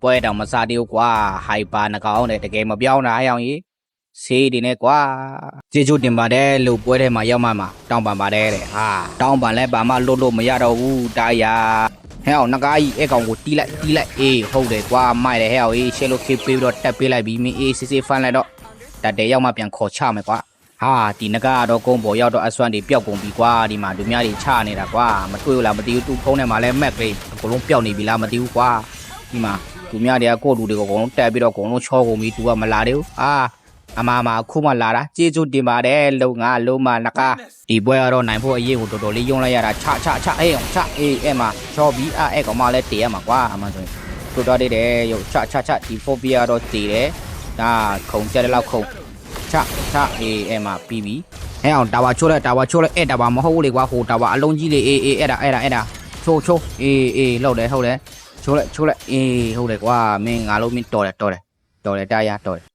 ပွဲတော်မစားသေးဘူးကွာဟိုက်ပါနှကောင်နဲ့တကယ်မပြောင်းတာအောင်ကြီးဆေးဒီနဲ့ကွာကျေကျူးတင်ပါတယ်လို့ပွဲထဲမှာရောက်မှတောင်းပန်ပါတယ်တဲ့တောင်းပန်လဲဘာမှလို့မရတော့ဘူးတားရဟဲ့အောင်ငကားကြီးအဲ့ကောင်ကိုတီးလိုက်အေးဟုတ်တယ်ကွာမိုက်တယ်ဟဲ့အောင်အေးရှေ့လို့ခေပေးပြီးတော့တက်ပေးလိုက်ပြီးမင်းအေးစစ်ဖန်လိုက်တော့တက်တယ်ရောက်မှပြန်ခေါ်ချမယ်ကွာဒီနကတော့ကုန်းပေါ်ရောက်တော့အစွမ်းတွေပျောက်ကုန်ပြီကွာဒီမှာလူများတွေချနေတာကွာမတွေ့ဘူးလားမသိဘူးသူ့ဖုန်းထဲမှာလဲမက်ကလေးအကုန်လုံးပျောက်နေပြီလားမသိဘူးကွာဒီမှာလူများတွေကကိုယ့်လူတွေကိုအကုန်လုံးတက်ပြီးတော့အကုန်လုံးချောကုန်ပြီသူကမလာသေးဘူးအမအခုမှလာတာကျေးဇူးတင်ပါတယ်လုံငါလုံးမနကဒီပွဲကတော့နိုင်ဖို့အရေးကိုတော်တော်လေးယုံလိုက်ရတာချအေးအဲ့မှာချောပြီးအဲ့ကောင်မလည်းတည်ရမှာကွာအမှဆိုရင်တို့တော့တယ်ရုပ်ချဒီဖိုဘီယာတော့တည်တယ်ဒါခုံကြက်တဲ့လောက်ခုံချအဲ့မှာပြီးပြီဟဲ့အောင်တာဝါချိုးလိုက်အဲ့တာဝါမဟုတ်ဘူးလေကွာဟိုတာဝါအလုံးကြီးလေအေးအဲ့ဒါချိုးအေးလောက်တယ်ဟုတ်တယ်ချိုးလိုက်အေးဟုတ်တယ်ကွာမင်းငါလုံးမင်းတော်တယ်တားရတော်တယ်